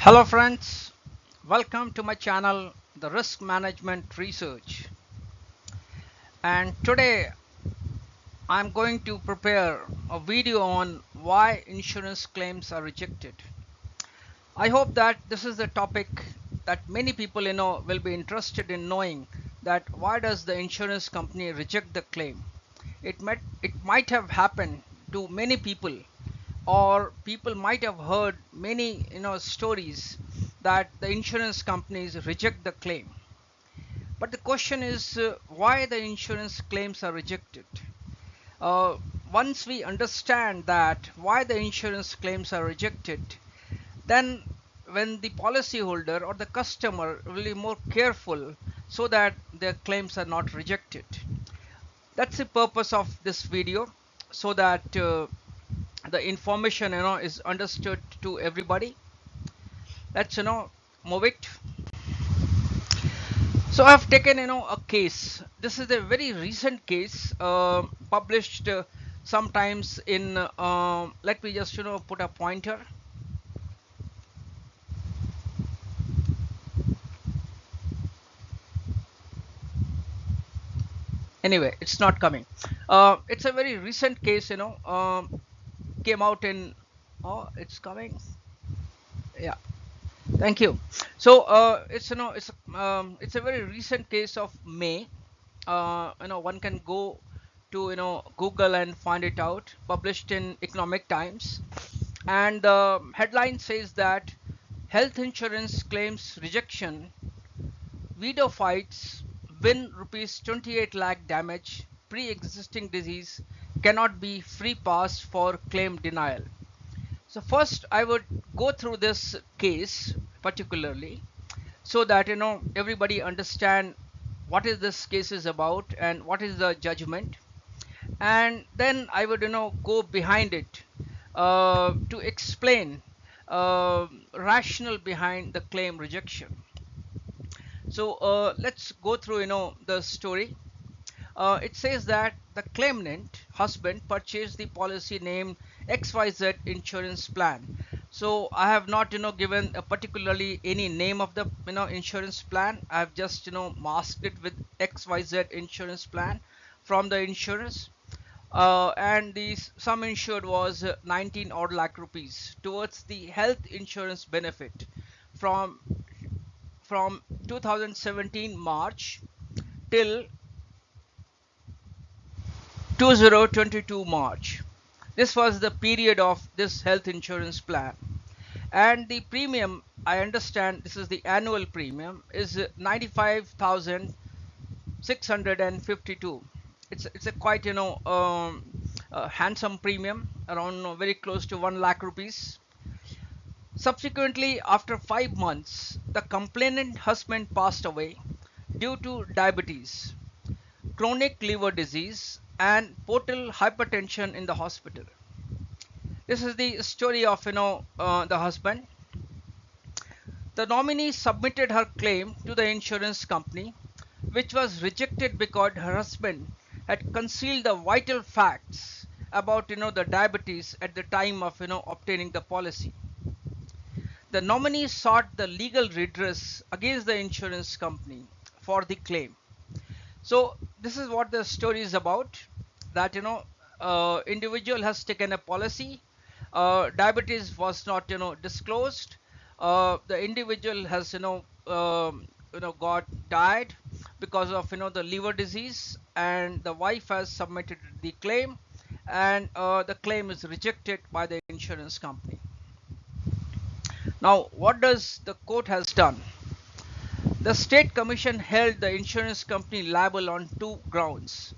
Hello friends, welcome to my channel The Risk Management Research, and today I'm going to prepare a video on why insurance claims are rejected. I hope that this is a topic that many people will be interested in knowing, that why does the insurance company reject the claim. It might have happened to many people, or people might have heard many stories that the insurance companies reject the claim. But the question is, why the insurance claims are rejected. uh, Once we understand that why the insurance claims are rejected, then when the policyholder or the customer will be more careful so that their claims are not rejected. That's the purpose of this video, so that the information is understood to everybody. Let's move it. So I've taken a case. This is a very recent case, published sometimes in let me just put a pointer. Anyway, it's not coming. It's a very recent case, came out in, oh, it's coming. Yeah, thank you. So it's a very recent case of May. One can go to Google and find it out, published in Economic Times. And the headline says that health insurance claims rejection, widow fights win rupees 28 lakh damage, pre-existing disease cannot be free pass for claim denial. So first I would go through this case particularly, so that everybody understand what is this case is about and what is the judgment. And then I would go behind it, to explain rationale behind the claim rejection. So let's go through the story. It says that the claimant husband purchased the policy named XYZ insurance plan. So I have not given a particularly any name of the insurance plan. I have just masked it with XYZ insurance plan from the insurance. And the sum insured was 19 odd lakh rupees towards the health insurance benefit from 2017 March till 2022 March. This was the period of this health insurance plan. And the premium, I understand this is the annual premium, is 95,652. It's a quite a handsome premium, around very close to 1 lakh rupees. Subsequently, after 5 months, the complainant husband passed away due to diabetes, chronic liver disease, and portal hypertension in the hospital. This is the story of the husband. The nominee submitted her claim to the insurance company, which was rejected because her husband had concealed the vital facts about the diabetes at the time of obtaining the policy. The nominee sought the legal redress against the insurance company for the claim. So this is what the story is about, that individual has taken a policy. Diabetes was not disclosed. The individual has got died because of the liver disease, and the wife has submitted the claim, and the claim is rejected by the insurance company. Now what does the court has done? The state commission held the insurance company liable on two grounds.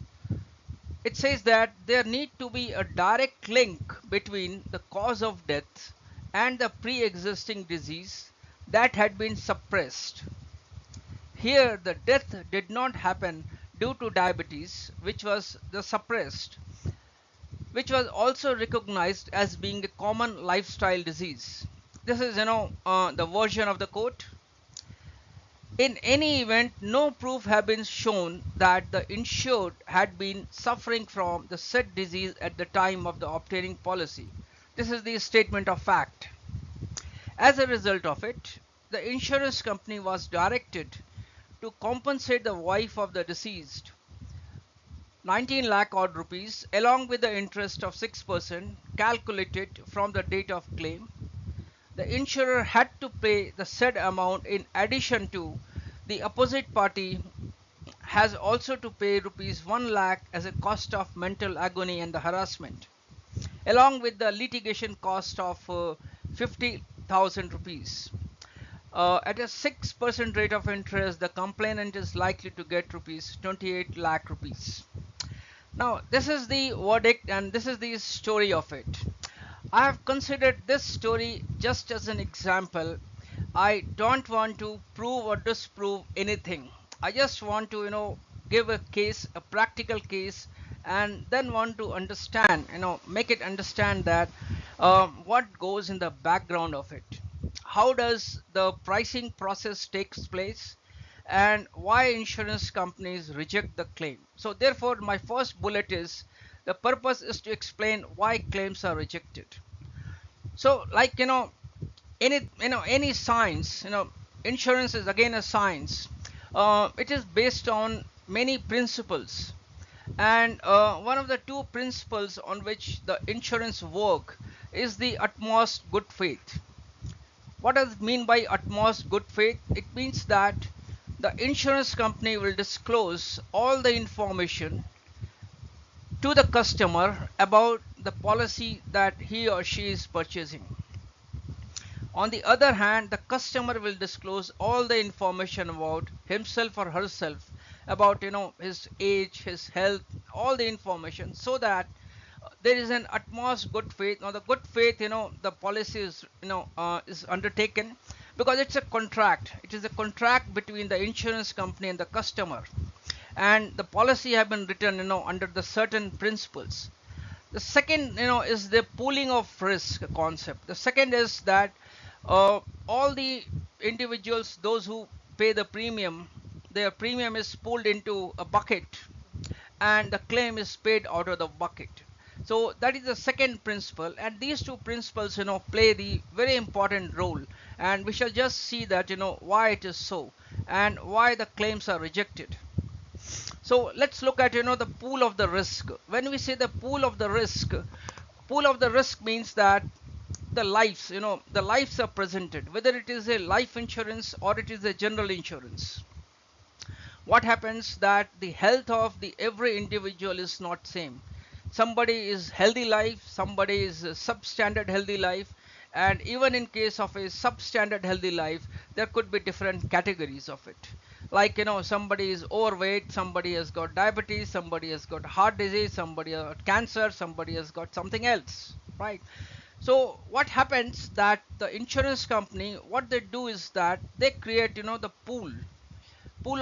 It says that there need to be a direct link between the cause of death and the pre-existing disease that had been suppressed. Here the death did not happen due to diabetes, which was the suppressed, which was also recognized as being a common lifestyle disease. This is the version of the court. In any event, no proof have been shown that the insured had been suffering from the said disease at the time of the obtaining policy. This is the statement of fact. As a result of it, the insurance company was directed to compensate the wife of the deceased 19 lakh odd rupees along with the interest of 6% calculated from the date of claim. The insurer had to pay the said amount in addition to the opposite party has also to pay rupees 1 lakh as a cost of mental agony and the harassment, along with the litigation cost of 50,000 rupees. At a 6% rate of interest, the complainant is likely to get rupees 28 lakh rupees. Now, this is the verdict and this is the story of it. I have considered this story just as an example. I don't want to prove or disprove anything. I just want to, give a case, a practical case, and then want to understand, make it understand that what goes in the background of it. How does the pricing process takes place? And why insurance companies reject the claim. So therefore, my first bullet is the purpose is to explain why claims are rejected. So like any science, insurance is again a science. It is based on many principles, and one of the two principles on which the insurance work is the utmost good faith. What does it mean by utmost good faith? It means that the insurance company will disclose all the information to the customer about the policy that he or she is purchasing. On the other hand, the customer will disclose all the information about himself or herself, about his age, his health, all the information, so that there is an utmost good faith. Now the good faith, the policy is is undertaken because it's a contract. It is a contract between the insurance company and the customer, and the policy have been written under the certain principles. The second is the pooling of risk concept. The second is that all the individuals, those who pay the premium, their premium is pooled into a bucket and the claim is paid out of the bucket. So that is the second principle, and these two principles play the very important role, and we shall just see that why it is so and why the claims are rejected. So let's look at the pool of the risk. When we say the pool of the risk means that the lives, the lives are presented, whether it is a life insurance or it is a general insurance. What happens that the health of the every individual is not same. Somebody is healthy life, somebody is substandard healthy life, and even in case of a substandard healthy life, there could be different categories of it. Like somebody is overweight, somebody has got diabetes, somebody has got heart disease, somebody has got cancer, somebody has got something else, right? So what happens that the insurance company, what they do is that they create the pool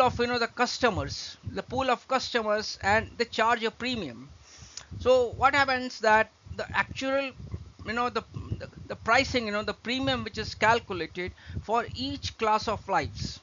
of the pool of customers, and they charge a premium. So what happens that the actual the pricing, the premium which is calculated for each class of lives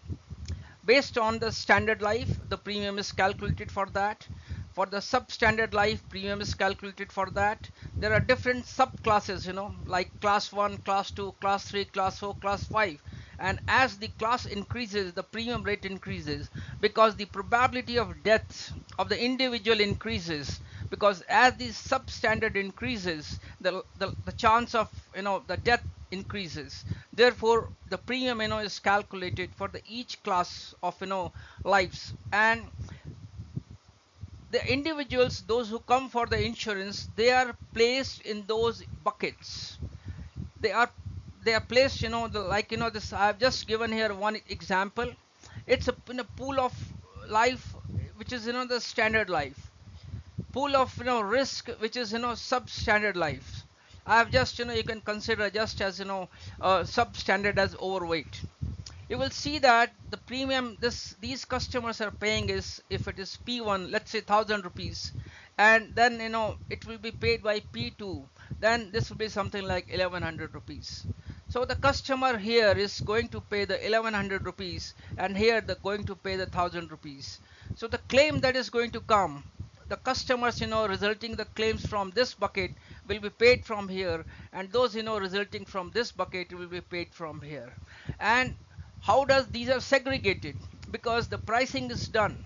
based on the standard life, the premium is calculated for that. For the substandard life, premium is calculated for that. There are different subclasses, like class 1, class 2, class 3, class 4, class 5. And as the class increases, the premium rate increases, because the probability of death of the individual increases, because as the substandard increases, the chance of the death increases. Therefore the premium is calculated for the each class of lives. And the individuals, those who come for the insurance, they are placed in those buckets. They are placed, like this I have just given here one example. It's in a pool of life which is the standard life, pool of risk which is substandard life. I have just you can consider just as substandard as overweight. You will see that the premium these customers are paying is, if it is P1, let's say 1000 rupees, and then it will be paid by P2, then this will be something like 1100 rupees. So the customer here is going to pay the 1100 rupees, and here they're going to pay the 1000 rupees. So the claim that is going to come, the customers resulting the claims from this bucket will be paid from here, and those resulting from this bucket will be paid from here. And how does these are segregated? Because the pricing is done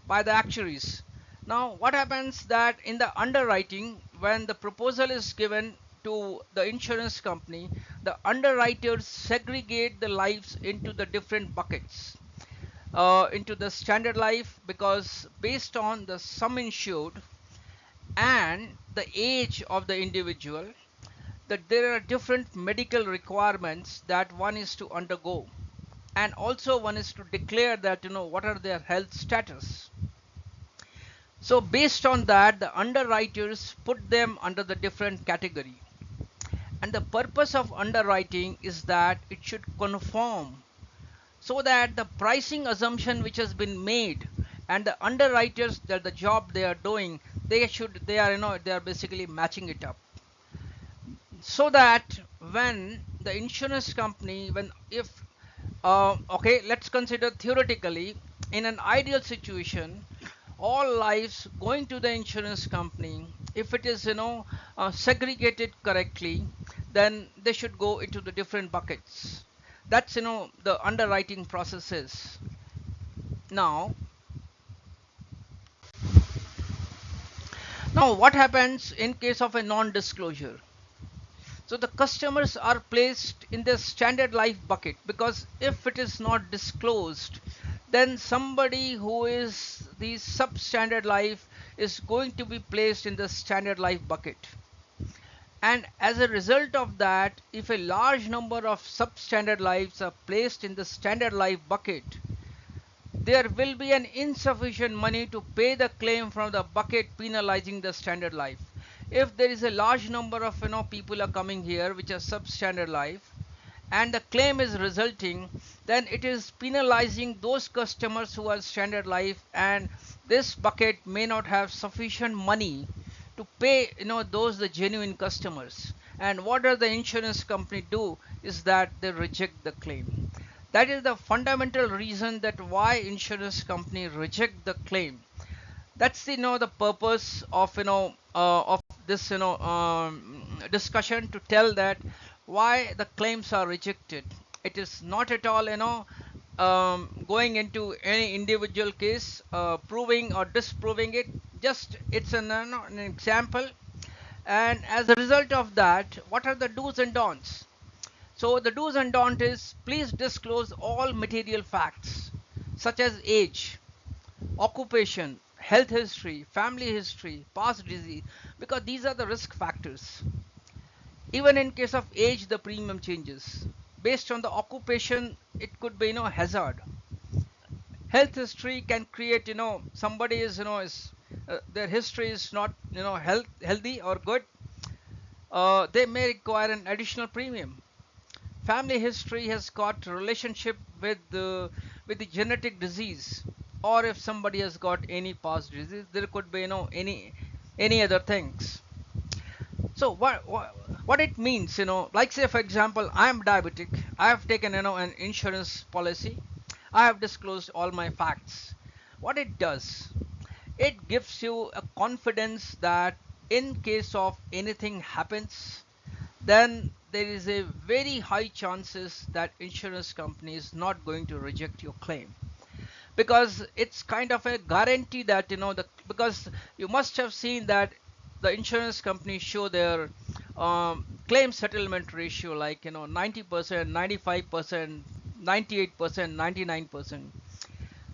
by the actuaries. Now what happens that in the underwriting, when the proposal is given to the insurance company, the underwriters segregate the lives into the different buckets, into the standard life, because based on the sum insured and the age of the individual, that there are different medical requirements that one is to undergo, and also one is to declare that what are their health status. So based on that, the underwriters put them under the different category. And the purpose of underwriting is that it should conform, so that the pricing assumption which has been made, and the underwriters, that the job they are doing, they are they are basically matching it up, so that when the insurance company, when if okay, let's consider theoretically, in an ideal situation, all lives going to the insurance company, if it is segregated correctly, then they should go into the different buckets. That's the underwriting process is. Now now what happens in case of a non-disclosure? So the customers are placed in the standard life bucket, because if it is not disclosed, then somebody who is the substandard life is going to be placed in the standard life bucket. And as a result of that, if a large number of substandard lives are placed in the standard life bucket, there will be an insufficient money to pay the claim from the bucket, penalizing the standard life. If there is a large number of people are coming here which are substandard life, and the claim is resulting, then it is penalizing those customers who are standard life, and this bucket may not have sufficient money to pay those the genuine customers. And what does the insurance company do is that they reject the claim. That is the fundamental reason that why insurance company reject the claim. That's the purpose of of this discussion, to tell that why the claims are rejected. It is not at all going into any individual case, proving or disproving it. Just it's an example. And as a result of that, what are the do's and don'ts? So the do's and don'ts is, please disclose all material facts such as age, occupation, health history, family history, past disease, because these are the risk factors. Even in case of age, the premium changes. Based on the occupation, it could be hazard. Health history can create somebody is their history is not healthy or good. They may require an additional premium. Family history has got relationship with the genetic disease, or if somebody has got any past disease, there could be any other things. So what it means, like say for example, I am diabetic, I have taken an insurance policy, I have disclosed all my facts. What it does, it gives you a confidence that in case of anything happens, then there is a very high chances that insurance company is not going to reject your claim, because it's kind of a guarantee that because you must have seen that the insurance companies show their claim settlement ratio, like 90%, 95%, 98%, 99%.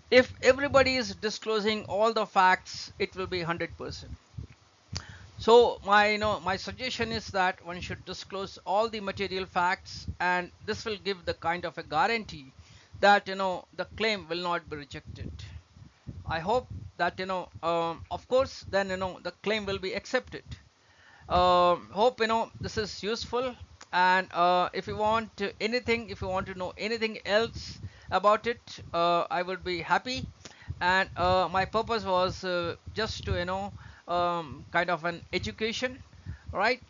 If everybody is disclosing all the facts, it will be 100%. So my suggestion is that one should disclose all the material facts, and this will give the kind of a guarantee that the claim will not be rejected. I hope that of course then the claim will be accepted. Hope this is useful. And if you want anything, if you want to know anything else about it, I would be happy. And my purpose was just to kind of an education, right?